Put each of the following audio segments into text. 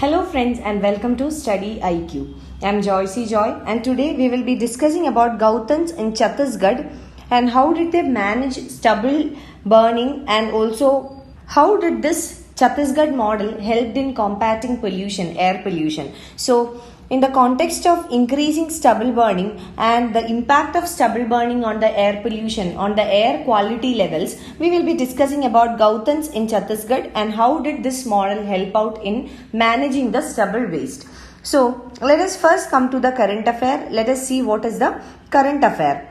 Hello friends and welcome to StudyIQ. I am Joycey Joy and today we will be discussing about gauthans in Chhattisgarh and how did they manage stubble burning and also how did this Chhattisgarh model helped in combating pollution, air pollution. So in the context of increasing stubble burning and the impact of stubble burning on the air pollution, on the air quality levels, we will be discussing about gauthans in Chhattisgarh and how did this model help out in managing the stubble waste. So let us first come to the current affair. Let us see what is the current affair.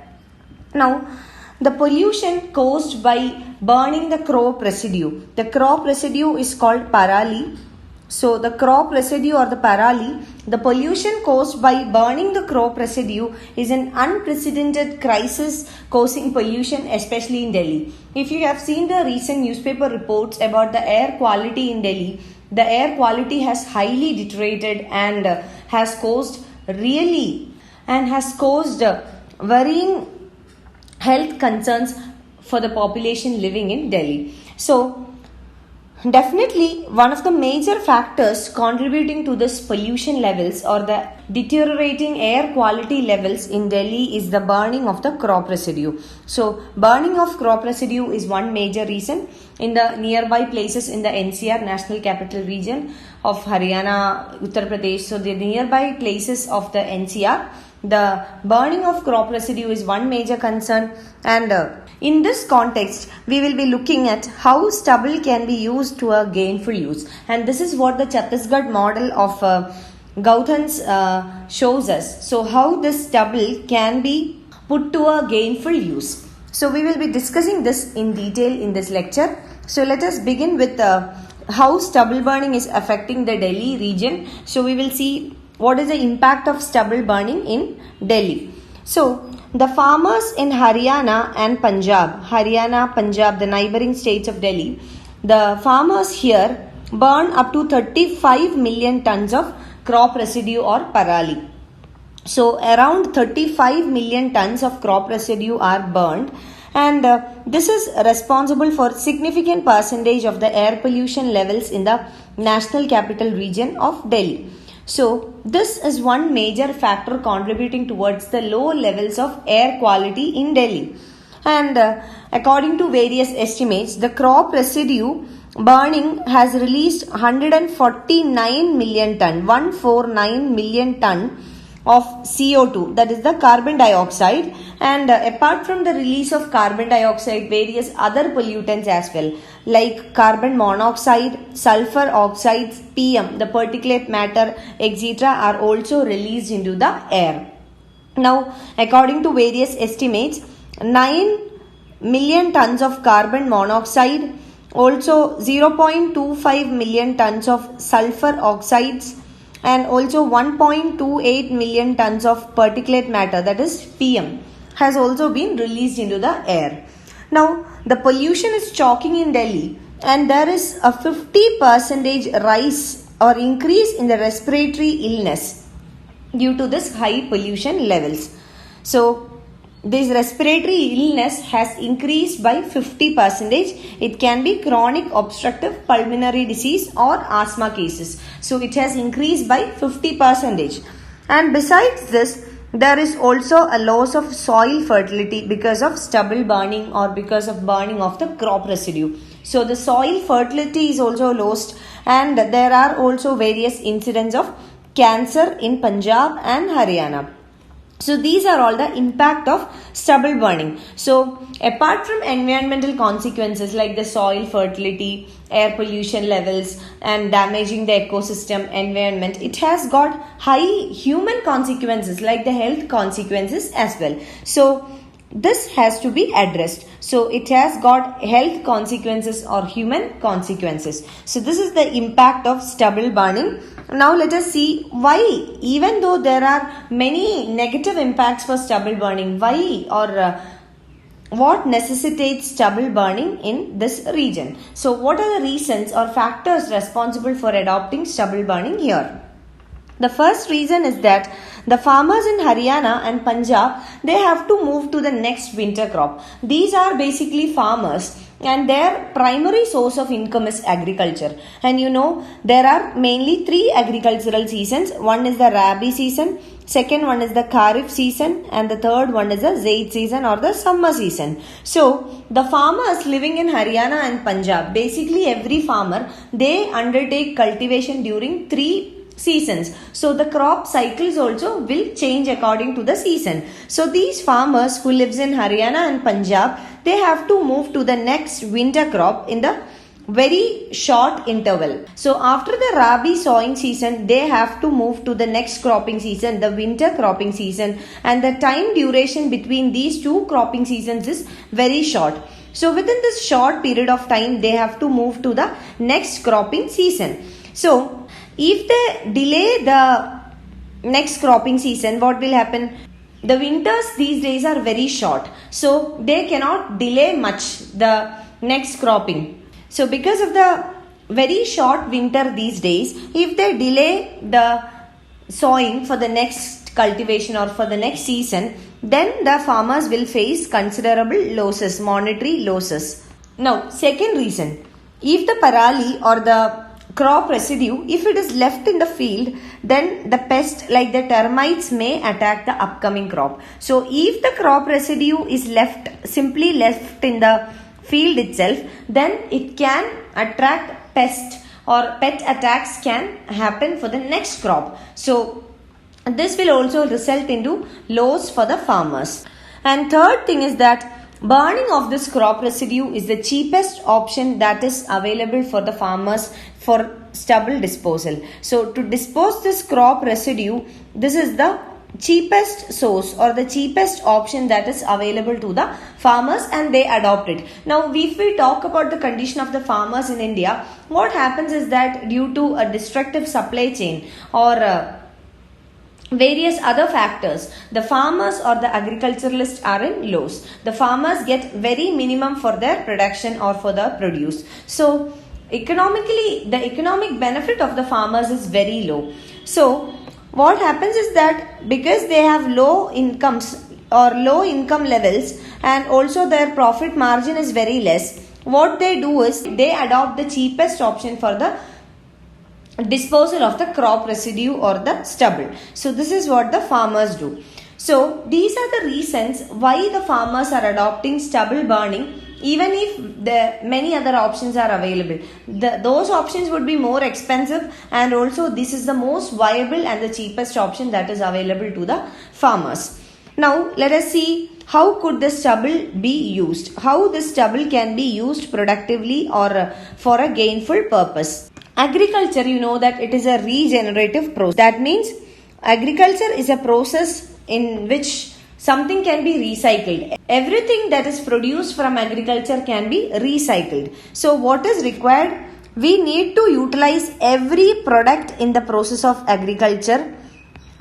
Now, the pollution caused by burning the crop residue. The crop residue is called parali. So the crop residue or the parali, the pollution caused by burning the crop residue is an unprecedented crisis causing pollution, especially in Delhi. If you have seen the recent newspaper reports about the air quality in Delhi, the air quality has highly deteriorated and has caused worrying health concerns for the population living in Delhi. So definitely, one of the major factors contributing to this pollution levels or the deteriorating air quality levels in Delhi is the burning of the crop residue. So, burning of crop residue is one major reason. In the nearby places in the NCR, National Capital Region of Haryana, Uttar Pradesh, so the nearby places of the NCR, the burning of crop residue is one major concern, and in this context, we will be looking at how stubble can be used to a gainful use, and this is what the Chhattisgarh model of gauthans shows us. So how this stubble can be put to a gainful use. So we will be discussing this in detail in this lecture. So let us begin with how stubble burning is affecting the Delhi region. So we will see what is the impact of stubble burning in Delhi. So the farmers in Haryana and Punjab, the neighboring states of Delhi, the farmers here burn up to 35 million tons of crop residue or parali. So around 35 million tons of crop residue are burned, and this is responsible for significant percentage of the air pollution levels in the National Capital Region of Delhi. So this is one major factor contributing towards the low levels of air quality in Delhi. And according to various estimates, the crop residue burning has released 149 million ton of CO2, that is the carbon dioxide, and apart from the release of carbon dioxide, various other pollutants as well, like carbon monoxide, sulfur oxides, PM, the particulate matter, etc. are also released into the air. Now, according to various estimates, 9 million tons of carbon monoxide, also 0.25 million tons of sulfur oxides, and also 1.28 million tons of particulate matter, that is PM, has also been released into the air. Now, the pollution is choking in Delhi, and there is a 50% rise or increase in the respiratory illness due to this high pollution levels. So this respiratory illness has increased by 50%. It can be chronic obstructive pulmonary disease or asthma cases. So it has increased by 50%. And besides this, there is also a loss of soil fertility because of stubble burning or because of burning of the crop residue. So the soil fertility is also lost, and there are also various incidents of cancer in Punjab and Haryana. So these are all the impact of stubble burning. So apart from environmental consequences like the soil fertility, air pollution levels and damaging the ecosystem environment, it has got high human consequences like the health consequences as well. So this has to be addressed. So it has got health consequences or human consequences. So this is the impact of stubble burning. Now let us see why, even though there are many negative impacts for stubble burning, why or what necessitates stubble burning in this region. So what are the reasons or factors responsible for adopting stubble burning here? The first reason is that the farmers in Haryana and Punjab, they have to move to the next winter crop. These are basically farmers and their primary source of income is agriculture. And you know, there are mainly three agricultural seasons. One is the Rabi season, second one is the Kharif season, and the third one is the Zaid season or the summer season. So the farmers living in Haryana and Punjab, basically every farmer, they undertake cultivation during 3 seasons. So the crop cycles also will change according to the season. So these farmers who lives in Haryana and Punjab, they have to move to the next winter crop in the very short interval. So after the Rabi sowing season, they have to move to the next cropping season, the winter cropping season, and the time duration between these two cropping seasons is very short. So within this short period of time, they have to move to the next cropping season. So if they delay the next cropping season, what will happen? The winters these days are very short, so they cannot delay much the next cropping. So because of the very short winter these days, if they delay the sowing for the next cultivation or for the next season, then the farmers will face considerable losses, monetary losses. Now, second reason, if the parali or the crop residue, if it is left in the field, then the pest like the termites may attack the upcoming crop. So if the crop residue is simply left in the field itself, then it can attract pest or pet attacks can happen for the next crop. So this will also result into loss for the farmers. And third thing is that burning of this crop residue is the cheapest option that is available for the farmers for stubble disposal. So to dispose this crop residue, this is the cheapest source or the cheapest option that is available to the farmers, and they adopt it. Now if we talk about the condition of the farmers in India, what happens is that due to a destructive supply chain or various other factors, the farmers or the agriculturalists are in loss. The farmers get very minimum for their production or for the produce. So economically, the economic benefit of the farmers is very low. So what happens is that because they have low incomes or low income levels, and also their profit margin is very less, what they do is they adopt the cheapest option for the disposal of the crop residue or the stubble. So this is what the farmers do. So these are the reasons why the farmers are adopting stubble burning, even if the many other options are available. Those options would be more expensive, and also this is the most viable and the cheapest option that is available to the farmers. Now let us see how could the stubble be used, how this stubble can be used productively or for a gainful purpose. Agriculture, you know that it is a regenerative process. That means agriculture is a process in which something can be recycled. Everything that is produced from agriculture can be recycled. So what is required? We need to utilize every product in the process of agriculture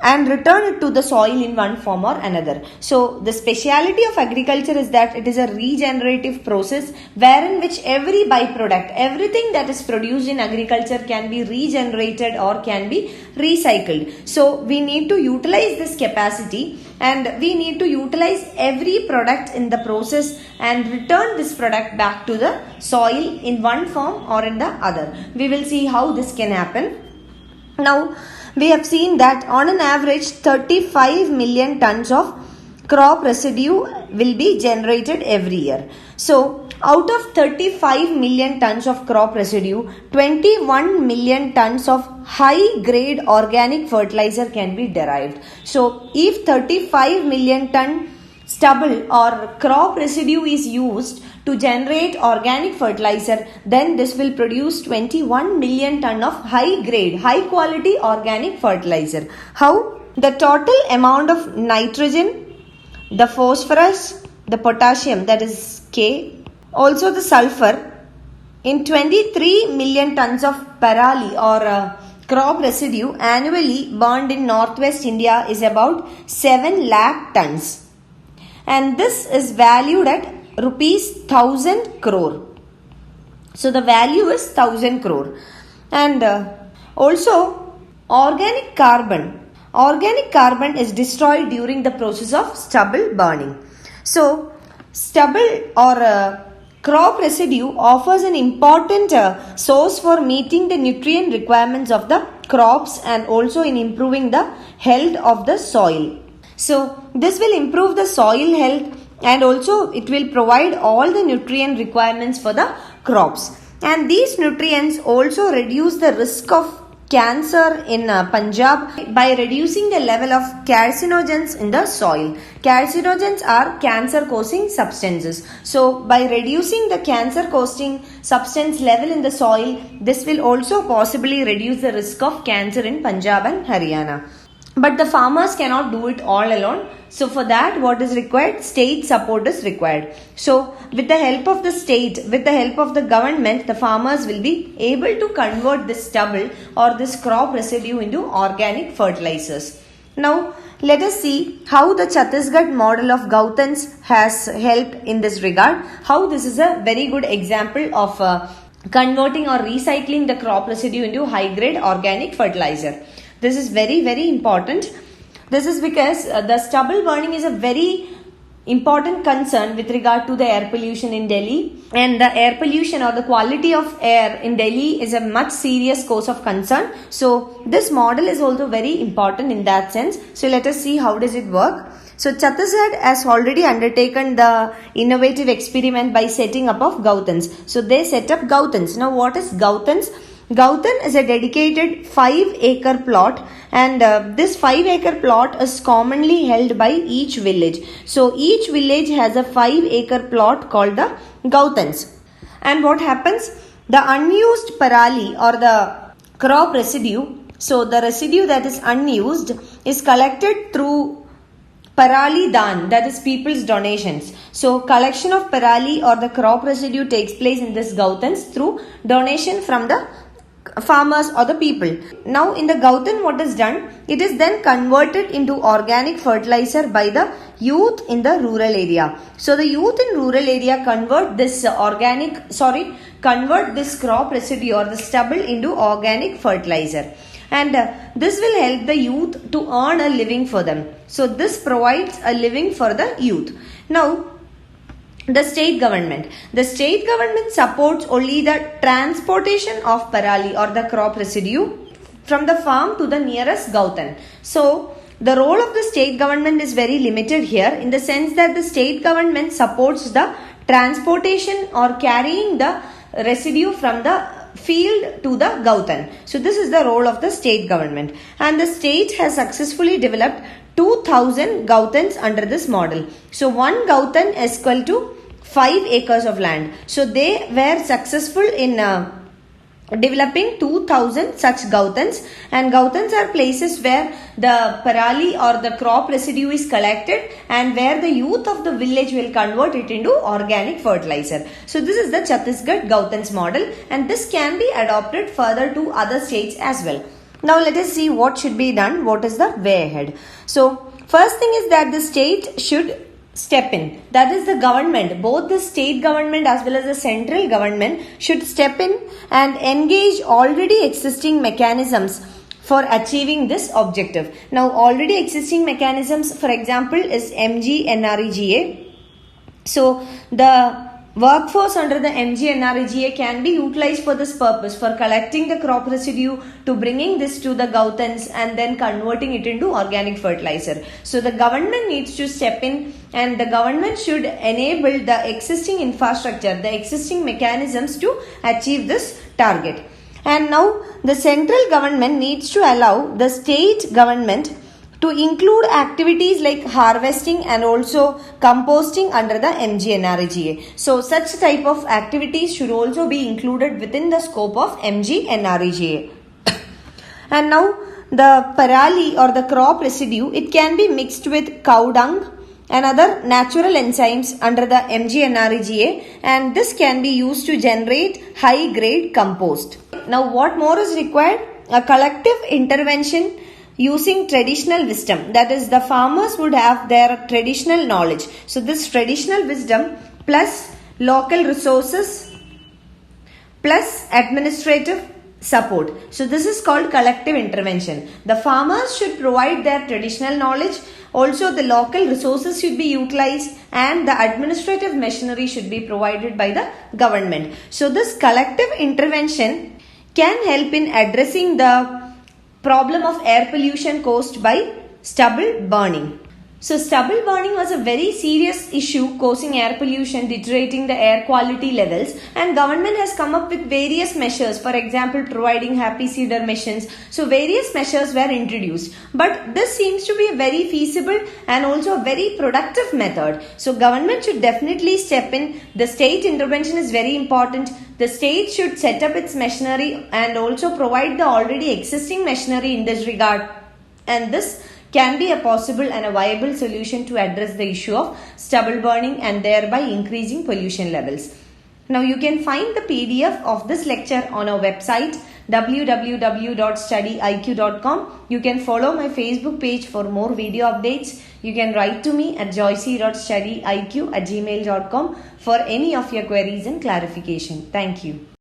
and return it to the soil in one form or another. So the speciality of agriculture is that it is a regenerative process wherein which every byproduct, everything that is produced in agriculture can be regenerated or can be recycled. So we need to utilize this capacity, and we need to utilize every product in the process and return this product back to the soil in one form or in the other. We will see how this can happen. Now we have seen that on an average 35 million tons of crop residue will be generated every year. So out of 35 million tons of crop residue, 21 million tons of high grade organic fertilizer can be derived. So if 35 million ton stubble or crop residue is used to generate organic fertilizer, then this will produce 21 million ton of high grade, high quality organic fertilizer. How? The total amount of nitrogen, the phosphorus, the potassium, that is K, also the sulfur in 23 million tons of parali or crop residue annually burned in northwest India is about 7 lakh tons. And this is valued at rupees 1000 crore. So the value is 1000 crore. And also organic carbon. Organic carbon is destroyed during the process of stubble burning. So stubble or crop residue offers an important source for meeting the nutrient requirements of the crops and also in improving the health of the soil. So this will improve the soil health and also it will provide all the nutrient requirements for the crops. And these nutrients also reduce the risk of cancer in Punjab by reducing the level of carcinogens in the soil. Carcinogens are cancer causing substances. So by reducing the cancer causing substance level in the soil, this will also possibly reduce the risk of cancer in Punjab and Haryana. But the farmers cannot do it all alone. So for that, what is required? State support is required. So with the help of the state, with the help of the government, the farmers will be able to convert this stubble or this crop residue into organic fertilizers. Now let us see how the Chhattisgarh model of gauthans has helped in this regard. How this is a very good example of converting or recycling the crop residue into high grade organic fertilizer. This is very, very important. This is because the stubble burning is a very important concern with regard to the air pollution in Delhi, and the air pollution or the quality of air in Delhi is a much serious cause of concern. So this model is also very important in that sense. So let us see how does it work. So Chhattisgarh has already undertaken the innovative experiment by setting up of gauthans. So they set up gauthans. Now what is gauthans? Gauthan is a dedicated 5-acre plot, and this 5-acre plot is commonly held by each village. So each village has a 5-acre plot called the gauthans. And what happens? The unused parali or the crop residue, so the residue that is unused is collected through parali dan, that is people's donations. So collection of parali or the crop residue takes place in this gauthans through donation from the farmers or the people. Now in the gauthan, what is done? It is then converted into organic fertilizer by the youth in the rural area. So the youth in rural area convert this crop residue or the stubble into organic fertilizer. And this will help the youth to earn a living for them. So this provides a living for the youth. Now the state government supports only the transportation of parali or the crop residue from the farm to the nearest gauthan. So the role of the state government is very limited here, in the sense that the state government supports the transportation or carrying the residue from the field to the gauthan. So this is the role of the state government, and the state has successfully developed 2000 gauthans under this model. So one gauthan is equal to 5 acres of land. So they were successful in developing 2000 such gauthans, and gauthans are places where the parali or the crop residue is collected and where the youth of the village will convert it into organic fertilizer. So this is the Chhattisgarh gauthans model, and this can be adopted further to other states as well. Now let us see what should be done, what is the way ahead. So first thing is that the state should step in. That is, the government, both the state government as well as the central government should step in and engage already existing mechanisms for achieving this objective. Now already existing mechanisms, for example, is MGNREGA. So the workforce under the MGNREGA can be utilized for this purpose, for collecting the crop residue, to bringing this to the gauthans and then converting it into organic fertilizer. So the government needs to step in, and the government should enable the existing infrastructure, the existing mechanisms to achieve this target. And now the central government needs to allow the state government to include activities like harvesting and also composting under the MGNREGA. So such type of activities should also be included within the scope of MGNREGA. And now the parali or the crop residue, it can be mixed with cow dung and other natural enzymes under the MGNREGA, and this can be used to generate high grade compost. Now what more is required? A collective intervention using traditional wisdom, that is, the farmers would have their traditional knowledge. So this traditional wisdom plus local resources plus administrative support. So this is called collective intervention. The farmers should provide their traditional knowledge. Also, the local resources should be utilized and the administrative machinery should be provided by the government. So this collective intervention can help in addressing the problem of air pollution caused by stubble burning. So stubble burning was a very serious issue causing air pollution, deteriorating the air quality levels, and government has come up with various measures. For example, providing happy seeder machines. So various measures were introduced. But this seems to be a very feasible and also a very productive method. So government should definitely step in. The state intervention is very important. The state should set up its machinery and also provide the already existing machinery in this regard. And this can be a possible and a viable solution to address the issue of stubble burning and thereby increasing pollution levels. Now you can find the PDF of this lecture on our website www.studyiq.com. You can follow my Facebook page for more video updates. You can write to me at joycey.studyiq@gmail.com for any of your queries and clarification. Thank you.